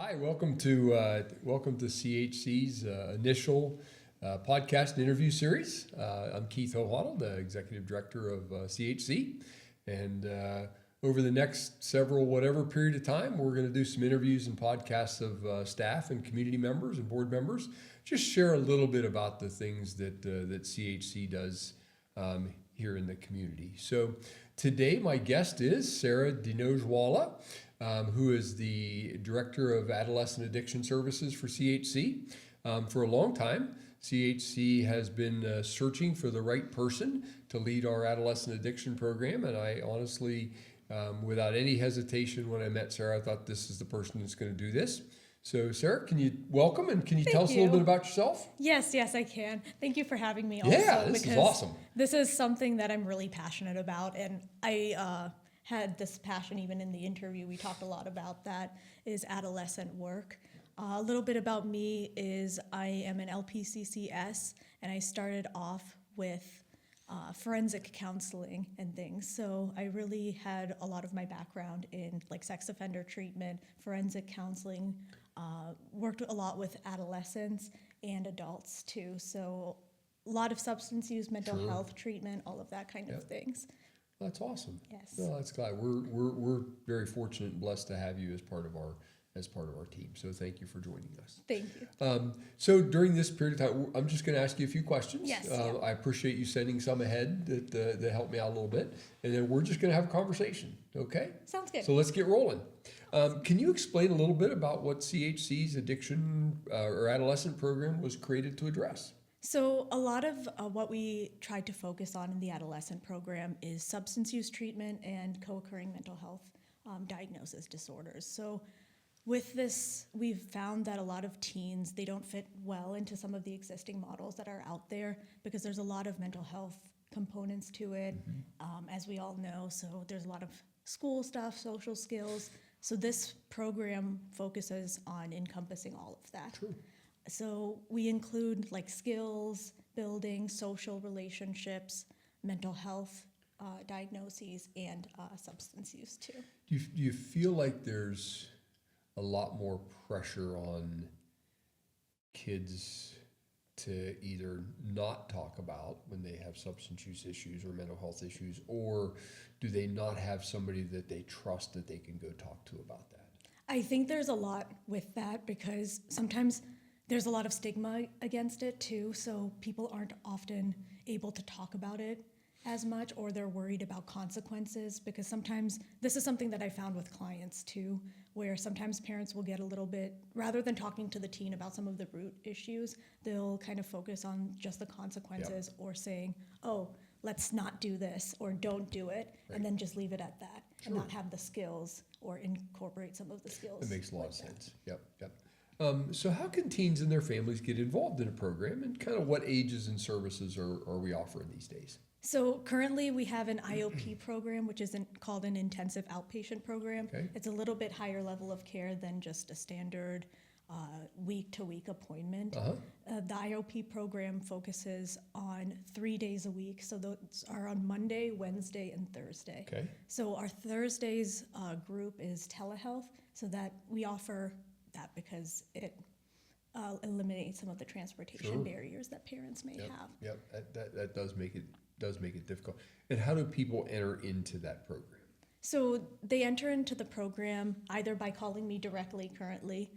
Hi, welcome to CHC's initial podcast and interview series. I'm Keith Hohotl, the Executive Director of CHC, and over the next several whatever period of time, we're going to do some interviews and podcasts of staff and community members and board members. Just share a little bit about the things that CHC does here in the community. So today, my guest is Sarah Dhinojwala, who is the Director of Adolescent Addiction Services for CHC. For a long time, CHC has been searching for the right person to lead our adolescent addiction program, and I honestly, without any hesitation, when I met Sarah, I thought this is the person that's going to do this. So Sarah, can you welcome and can you tell us a little bit about yourself? Yes, I can. Thank you for having me also. Yeah, this is awesome. This is something that I'm really passionate about, and I had this passion even in the interview. We talked a lot about that, is adolescent work. A little bit about me is I am an LPCCS, and I started off with forensic counseling and things. So I really had a lot of my background in like sex offender treatment, forensic counseling, worked a lot with adolescents and adults too. So a lot of substance use, mental health treatment, all of that kind of things. That's awesome. Yes. No, that's glad. We're very fortunate and blessed to have you as part of our team. So thank you for joining us. Thank you. So during this period of time, I'm just going to ask you a few questions. Yes. I appreciate you sending some ahead that helped me out a little bit, and then we're just going to have a conversation. Okay. Sounds good. So let's get rolling. Can you explain a little bit about what CHC's addiction or adolescent program was created to address? So a lot of what we tried to focus on in the adolescent program is substance use treatment and co-occurring mental health diagnosis disorders. So with this, we've found that a lot of teens, they don't fit well into some of the existing models that are out there because there's a lot of mental health components to it, as we all know. So there's a lot of school stuff, social skills. So this program focuses on encompassing all of that. True. So we include like skills building, social relationships, mental health diagnoses, and substance use too. Do you feel like there's a lot more pressure on kids to either not talk about when they have substance use issues or mental health issues, or do they not have somebody that they trust that they can go talk to about that? I think there's a lot with that because sometimes there's a lot of stigma against it too, so people aren't often able to talk about it as much, or they're worried about consequences, because sometimes this is something that I found with clients too, where sometimes parents will get a little bit, rather than talking to the teen about some of the root issues, they'll kind of focus on just the consequences or saying, oh, let's not do this or don't do it, and then just leave it at that and not have the skills or incorporate some of the skills. It makes a lot of sense. Yep. So how can teens and their families get involved in a program, and kind of what ages and services are we offering these days? So currently we have an IOP program, which is called an intensive outpatient program. Okay. It's a little bit higher level of care than just a standard week-to-week appointment. The IOP program focuses on 3 days a week. So those are on Monday, Wednesday, and Thursday. Okay. So our Thursdays group is telehealth, so that we offer that because it eliminates some of the transportation barriers that parents may have. Yep. That does make it difficult. And how do people enter into that program? So they enter into the program either by calling me directly currently.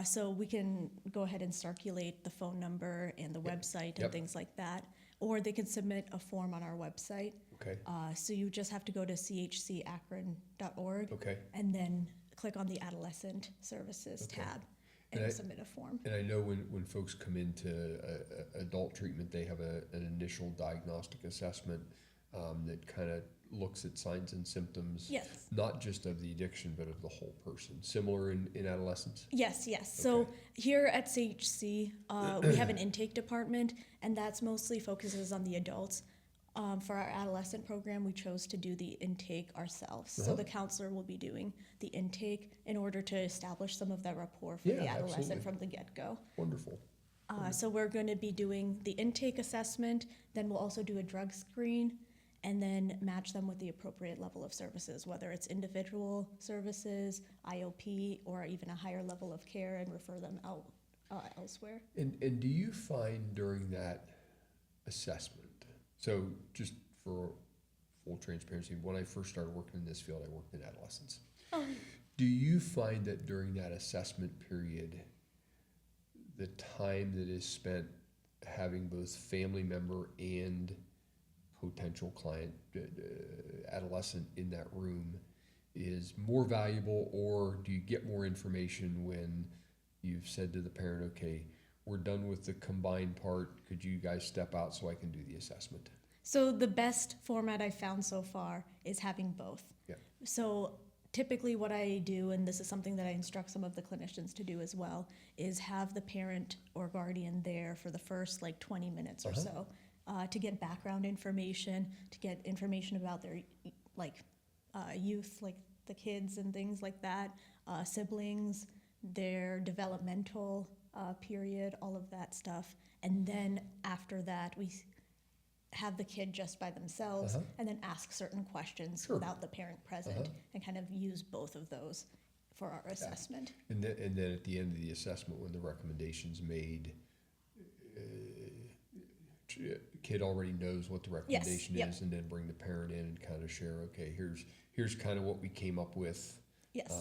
So we can go ahead and circulate the phone number and the website and things like that. Or they can submit a form on our website. Okay. So you just have to go to chcakron.org and then click on the Adolescent Services tab and submit a form. And I know when folks come into adult treatment, they have an initial diagnostic assessment that kind of looks at signs and symptoms, not just of the addiction, but of the whole person. Similar in adolescence? Yes. So here at CHC, we have an intake department, and that's mostly focuses on the adults. For our adolescent program, we chose to do the intake ourselves. So the counselor will be doing the intake in order to establish some of that rapport for the adolescent from the get-go. Wonderful. So we're going to be doing the intake assessment, then we'll also do a drug screen, and then match them with the appropriate level of services, whether it's individual services, IOP, or even a higher level of care, and refer them out elsewhere. And do you find during that assessment, so just for full transparency, when I first started working in this field, I worked in adolescence. Oh. Do you find that during that assessment period, the time that is spent having both family member and potential client, adolescent in that room is more valuable, or do you get more information when you've said to the parent, okay, we're done with the combined part, could you guys step out so I can do the assessment? So the best format I've found so far is having both. Yeah. So typically what I do, and this is something that I instruct some of the clinicians to do as well, is have the parent or guardian there for the first 20 minutes or so to get background information, to get information about their youth, like the kids and things like that, siblings, their developmental period, all of that stuff. And then after that, we have the kid just by themselves and then ask certain questions without the parent present and kind of use both of those for our assessment. And then at the end of the assessment, when the recommendation's made, kid already knows what the recommendation is, and then bring the parent in and kind of share, okay, here's kind of what we came up with. Yes.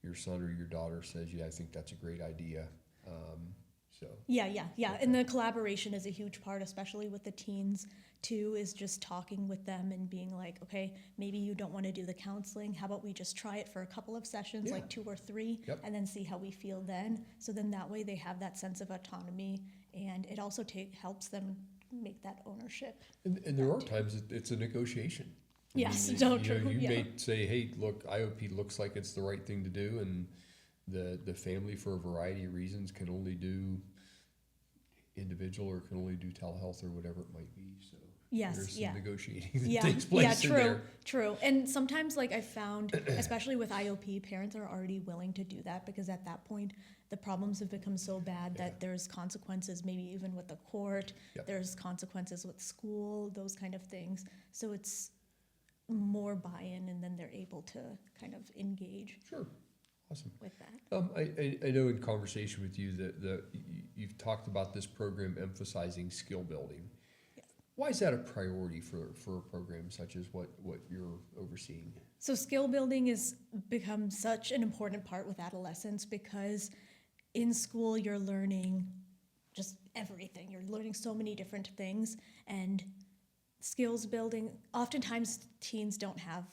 Your son or your daughter says, yeah, I think that's a great idea. Yeah. And the collaboration is a huge part, especially with the teens too, is just talking with them and being like, okay, maybe you don't want to do the counseling. How about we just try it for a couple of sessions, like 2 or 3, and then see how we feel then. So then that way they have that sense of autonomy, and it also helps them make that ownership. And there are times it's a negotiation. Yes, true. You may say, hey, look, IOP looks like it's the right thing to do, and the family, for a variety of reasons, can only do individual or can only do telehealth or whatever it might be. So there's some negotiating that takes place in there. True. And sometimes, I found, especially with IOP, parents are already willing to do that, because at that point, the problems have become so bad that there's consequences, maybe even with the court, there's consequences with school, those kind of things. So it's more buy-in, and then they're able to kind of engage. Sure. Awesome. With that. I know in conversation with you that you've talked about this program emphasizing skill building. Yes. Why is that a priority for a program such as what you're overseeing? So skill building has become such an important part with adolescents, because in school you're learning just everything. You're learning so many different things, and skills building, oftentimes teens don't have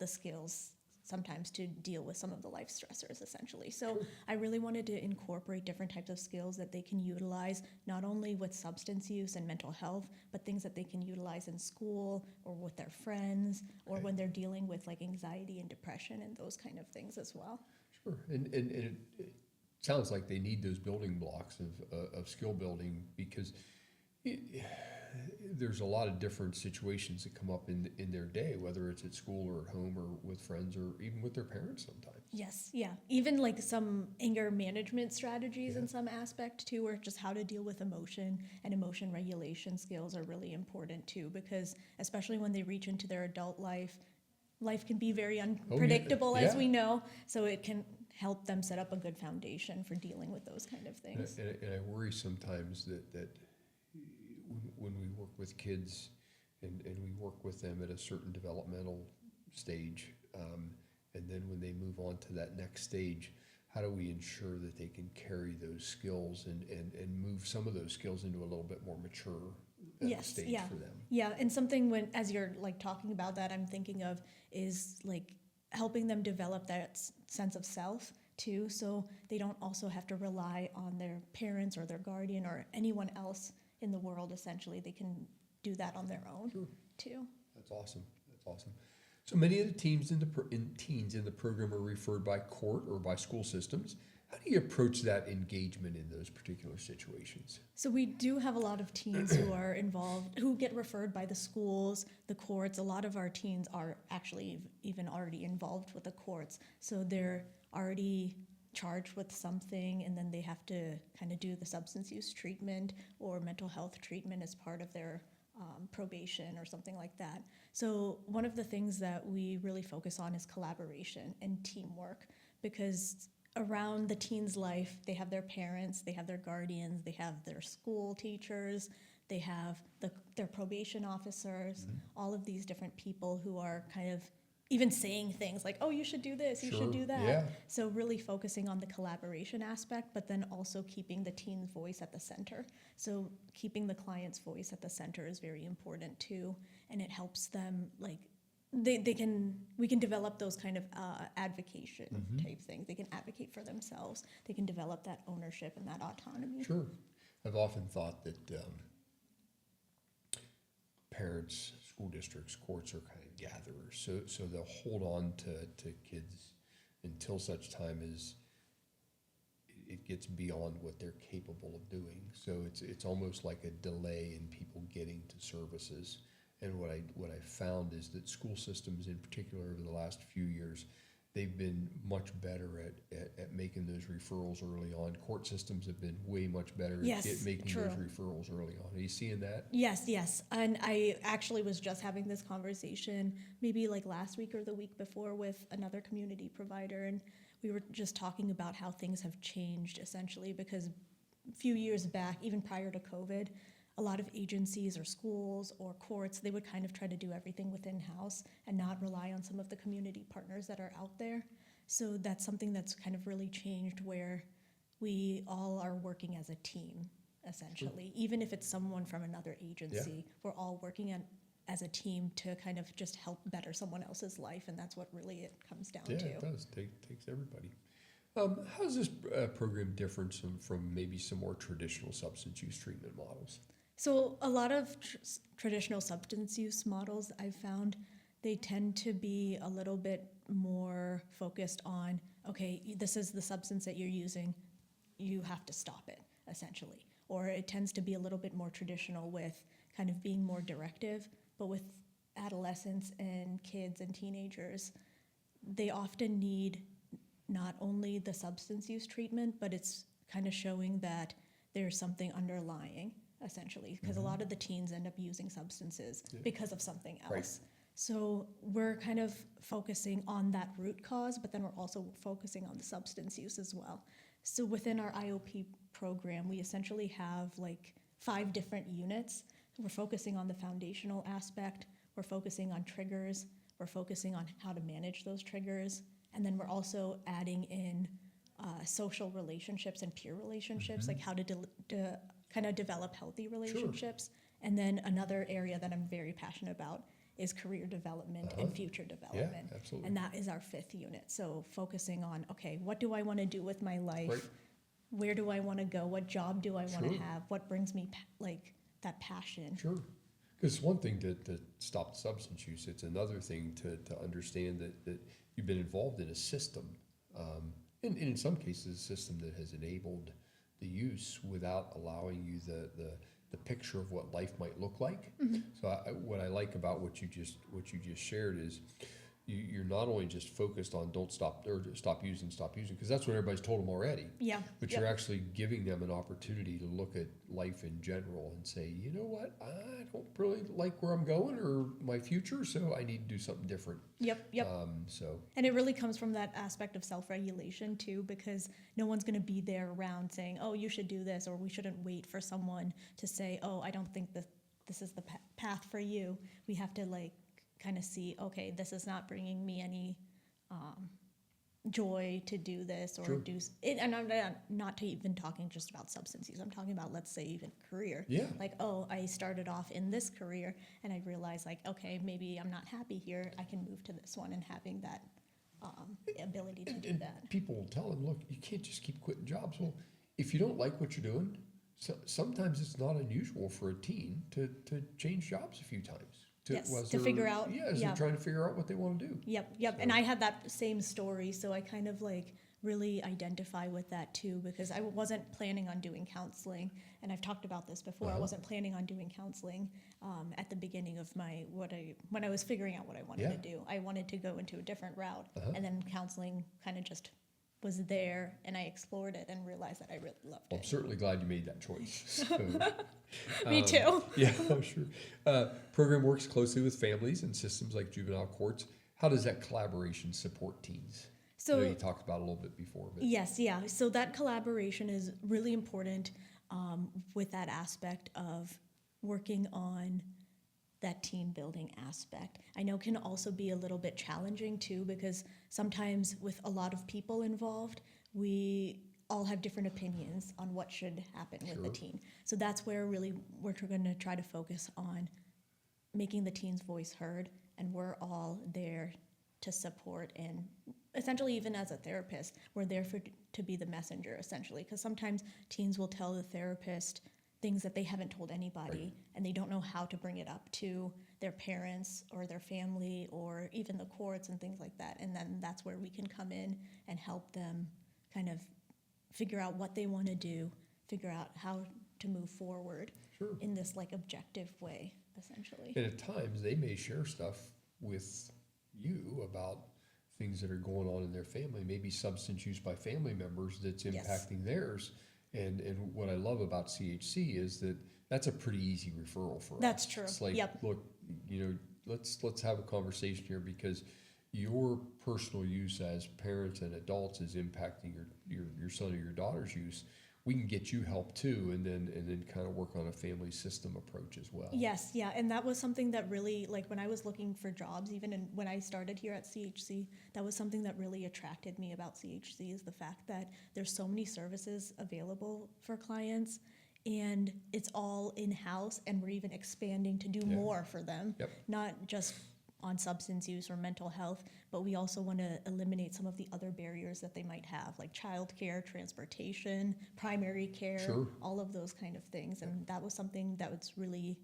the skills sometimes to deal with some of the life stressors, essentially. So I really wanted to incorporate different types of skills that they can utilize, not only with substance use and mental health, but things that they can utilize in school or with their friends, or when they're dealing with anxiety and depression and those kind of things as well. Sure. And it sounds like they need those building blocks of skill building, because there's a lot of different situations that come up in their day, whether it's at school or at home or with friends or even with their parents sometimes. Yes, yeah. Even some anger management strategies in some aspect too, or just how to deal with emotion and emotion regulation skills are really important too, because especially when they reach into their adult life can be very unpredictable, as we know. So it can help them set up a good foundation for dealing with those kind of things. And I worry sometimes that when we work with kids and we work with them at a certain developmental stage, and then when they move on to that next stage, how do we ensure that they can carry those skills and move some of those skills into a little bit more mature stage for them? Yeah, and something as you're talking about that, I'm thinking of is helping them develop that sense of self too, so they don't also have to rely on their parents or their guardian or anyone else in the world. Essentially, they can do that on their own too. That's awesome. So many of the teens in the program are referred by court or by school systems. How do you approach that engagement in those particular situations? So we do have a lot of teens who are involved, who get referred by the schools, the courts. A lot of our teens are actually even already involved with the courts. So they're already charged with something, and then they have to kind of do the substance use treatment or mental health treatment as part of their probation or something like that. So one of the things that we really focus on is collaboration and teamwork, because around the teen's life, they have their parents, they have their guardians, they have their school teachers, they have their probation officers, all of these different people who are kind of even saying things like, oh, you should do this, you should do that. Yeah. So really focusing on the collaboration aspect, but then also keeping the teen's voice at the center. So keeping the client's voice at the center is very important too, and it helps them like we can develop those kind of advocation type things. They can advocate for themselves. They can develop that ownership and that autonomy. Sure. I've often thought that parents, school districts, courts are kind of gatherers. So they'll hold on to kids until such time as it gets beyond what they're capable of doing. So it's almost like a delay in people getting to services. And what I found is that school systems in particular over the last few years, they've been much better at making those referrals early on. Court systems have been way much better at making true. those referrals early on. Are you seeing that? Yes. And I actually was just having this conversation maybe like last week or the week before with another community provider, and we were just talking about how things have changed essentially, because a few years back, even prior to COVID, a lot of agencies or schools or courts, they would kind of try to do everything within house and not rely on some of the community partners that are out there. So that's something that's kind of really changed, where we all are working as a team, essentially. Even if it's someone from another agency, we're all working as a team to kind of just help better someone else's life, and that's what really it comes down to. Yeah, it does. Takes everybody. How is this program different from maybe some more traditional substance use treatment models? So a lot of traditional substance use models I've found, they tend to be a little bit more focused on, okay, this is the substance that you're using, you have to stop it, essentially. Or it tends to be a little bit more traditional with kind of being more directive, but with adolescents and kids and teenagers, they often need not only the substance use treatment, but it's kind of showing that there's something underlying, essentially, because a lot of the teens end up using substances because of something else. Right. So we're kind of focusing on that root cause, but then we're also focusing on the substance use as well. So within our IOP program, we essentially have like 5 different units. We're focusing on the foundational aspect, we're focusing on triggers, we're focusing on how to manage those triggers, and then we're also adding in social relationships and peer relationships, like how to kind of develop healthy relationships. Sure. And then another area that I'm very passionate about is career development and future development. Yeah, absolutely. And that is our 5th unit. So focusing on, okay, what do I want to do with my life? Right. Where do I want to go? What job do I want to have? What brings me like that passion? Sure. Because it's one thing to stop the substance use. It's another thing to understand that you've been involved in a system, and in some cases a system that has enabled the use without allowing you the picture of what life might look like. So what I like about what you just shared is you're not only just focused on stop using, because that's what everybody's told them already. Yeah. But you're actually giving them an opportunity to look at life in general and say, you know what, I don't really like where I'm going or my future, so I need to do something different. Yep. And it really comes from that aspect of self-regulation too, because no one's going to be there around saying, oh, you should do this, or we shouldn't wait for someone to say, oh, I don't think that this is the path for you. We have to like kind of see, okay, this is not bringing me any joy to do this or do it. And I'm not even talking just about substance use. I'm talking about, let's say, even career. Yeah. Like, oh, I started off in this career and I realized like, okay, maybe I'm not happy here. I can move to this one, and having that ability to do that. People will tell them, look, you can't just keep quitting jobs. Well, if you don't like what you're doing, sometimes it's not unusual for a teen to change jobs a few times. To figure out. They're trying to figure out what they want to do. Yep. So. And I had that same story, so I kind of like really identify with that too, because I wasn't planning on doing counseling, and I've talked about this before. I wasn't planning on doing counseling at the beginning of when I was figuring out what I wanted to do. I wanted to go into a different route, and then counseling kind of just was there, and I explored it and realized that I really loved Well, I'm it. certainly glad you made that choice. So, Me too. yeah, I'm sure. Program works closely with families and systems like juvenile courts. How does that collaboration support teens? I know So you talked about it a little bit before, but yes, yeah. So that collaboration is really important with that aspect of working on that team building aspect. I know can also be a little bit challenging too, because sometimes with a lot of people involved, we all have different opinions on what should happen with the Sure. teen. So that's where really we're going to try to focus on making the teen's voice heard, and we're all there to support, and essentially even as a therapist we're there to be the messenger, essentially, because sometimes teens will tell the therapist things that they haven't told anybody, Right. and they don't know how to bring it up to their parents or their family or even the courts and things like that. And then that's where we can come in and help them kind of figure out what they want to do, figure out how to move forward sure. in this like objective way, essentially. And at times they may share stuff with you about things that are going on in their family, maybe substance use by family members that's Yes. impacting theirs. And what I love about CHC is that that's a pretty easy referral for us. That's true. It's like, Yep. look, let's have a conversation here, because your personal use as parents and adults is impacting your son or your daughter's use. We can get you help too, and then kind of work on a family system approach as well. Yes, yeah, and that was something that really, like when I was looking for jobs, when I started here at CHC, that was something that really attracted me about CHC, is the fact that there's so many services available for clients, and it's all in-house, and we're even expanding to do Yeah. more for them, Yep. not just on substance use or mental health, but we also want to eliminate some of the other barriers that they might have, like childcare, transportation, primary care, Sure. all of those kind of things. And that was something that was really,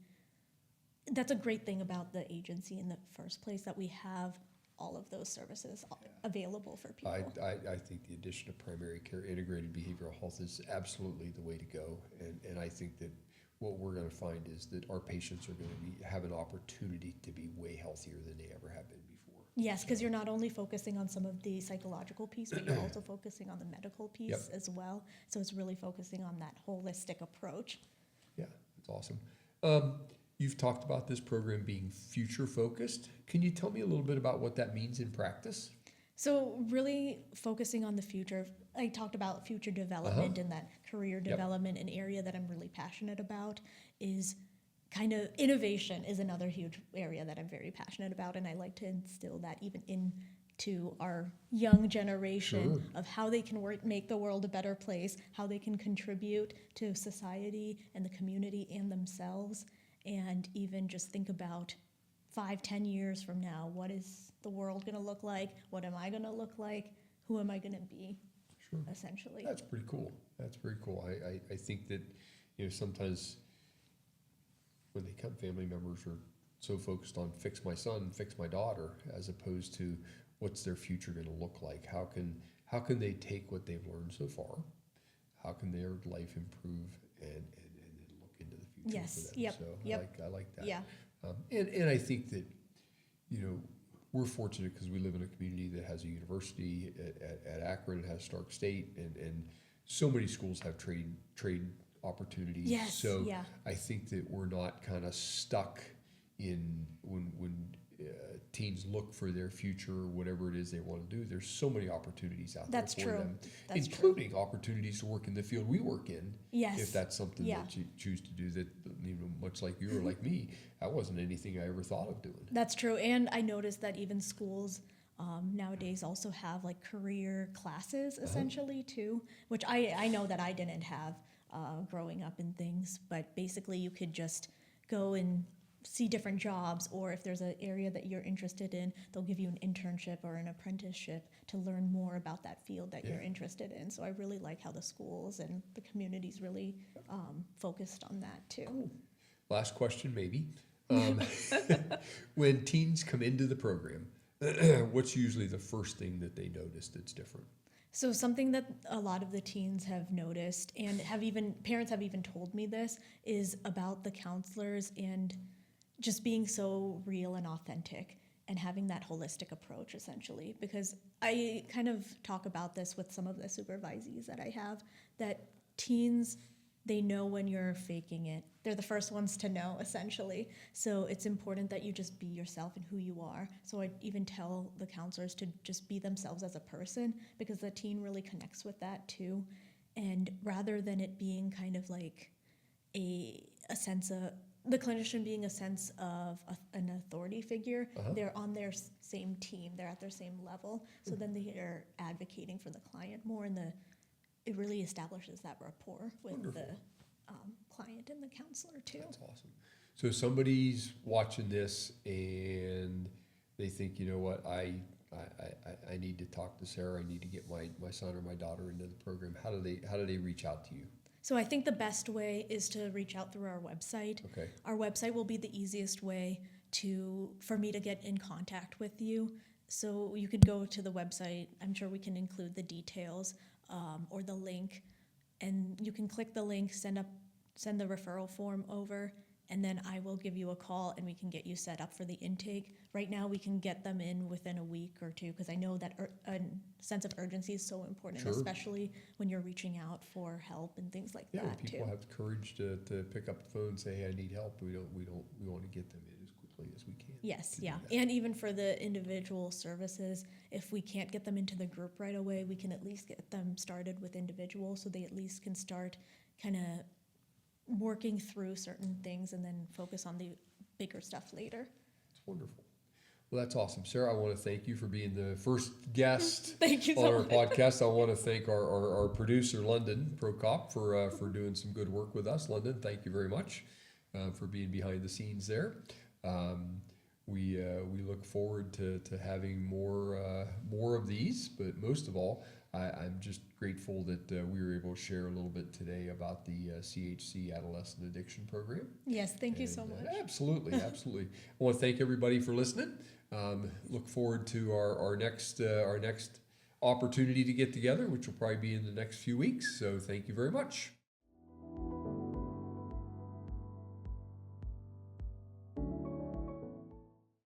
that's a great thing about the agency in the first place, that we have all of those services available for people. I think the addition of primary care, integrated behavioral health is absolutely the way to go. And I think that what we're going to find is that our patients are going to have an opportunity to be way healthier than they ever have been before. Yes, because you're not only focusing on some of the psychological piece, but you're also focusing on the medical piece Yep. as well. So it's really focusing on that holistic approach. Yeah, that's awesome. You've talked about this program being future focused. Can you tell me a little bit about what that means in practice? So really focusing on the future, I talked about future development and that career development. An area that I'm really passionate about is kind of innovation is another huge area that I'm very passionate about, and I like to instill that even into our young generation Sure. of how they can make the world a better place, how they can contribute to society and the community and themselves, and even just think about 5-10 years from now, what is the world going to look like? What am I going to look like? Who am I going to be? Sure. Essentially. That's pretty cool. That's very cool. I think that, sometimes when they come, family members are so focused on fix my son, fix my daughter, as opposed to what's their future going to look like? How can they take what they've learned so far? How can their life improve and then look into the future Yes. for them? Yep. So Yep. I like that. Yeah. And I think that, we're fortunate because we live in a community that has a university at Akron, it has Stark State, and so many schools have trade opportunities. Yes, So yeah. I think that we're not kind of stuck in when teens look for their future or whatever it is they want to do. There's so many opportunities out That's there for true. them, That's true. including opportunities to work in the field we work in. Yes. If that's something Yeah. that you choose to do, that much like you or like me, that wasn't anything I ever thought of doing. That's true. And I noticed that even schools nowadays also have like career classes essentially too, which I know that I didn't have growing up in things, but basically you could just go and see different jobs, or if there's an area that you're interested in, they'll give you an internship or an apprenticeship to learn more about that field that you're interested in. So I really like how the schools and the communities really focused on that too. Last question, maybe. When teens come into the program, what's usually the first thing that they notice that's different? So something that a lot of the teens have noticed, and parents have even told me this, is about the counselors and just being so real and authentic. and having that holistic approach, essentially. Because I kind of talk about this with some of the supervisees that I have, that teens, they know when you're faking it. They're the first ones to know, essentially. So it's important that you just be yourself and who you are. So I even tell the counselors to just be themselves as a person, because the teen really connects with that too. And rather than it being kind of like a sense of, the clinician being a sense of an authority figure, they're on their same team, they're at their same level. So then they are advocating for the client more, and it really establishes that rapport with Wonderful. the client and the counselor too. That's awesome. So somebody's watching this and they think, you know what, I need to talk to Sarah. I need to get my son or my daughter into the program. How do they reach out to you? So I think the best way is to reach out through our website. Okay. Our website will be the easiest way for me to get in contact with you. So you could go to the website. I'm sure we can include the details or the link, and you can click the link, send the referral form over, and then I will give you a call and we can get you set up for the intake. Right now we can get them in within a week or two, because I know that a sense of urgency is so important, Sure. especially when you're reaching out for help and things like Yeah, when that people too. have the courage to pick up the phone and say, hey, I need help. We want to get them in as quickly as we can. Yes, to do yeah. that. And even for the individual services, if we can't get them into the group right away, we can at least get them started with individual, so they at least can start kind of working through certain things and then focus on the bigger stuff later. It's wonderful. Well, that's awesome. Sarah, I want to thank you for being the first guest Thank you on so our much. podcast. I want to thank our producer, London Prokop, for doing some good work with us. London, thank you very much for being behind the scenes there. We look forward to having more of these, but most of all, I'm just grateful that we were able to share a little bit today about the CHC Adolescent Addiction Program. Yes, thank you so And, much. Absolutely. I want to thank everybody for listening. Look forward to our next opportunity to get together, which will probably be in the next few weeks. So thank you very much.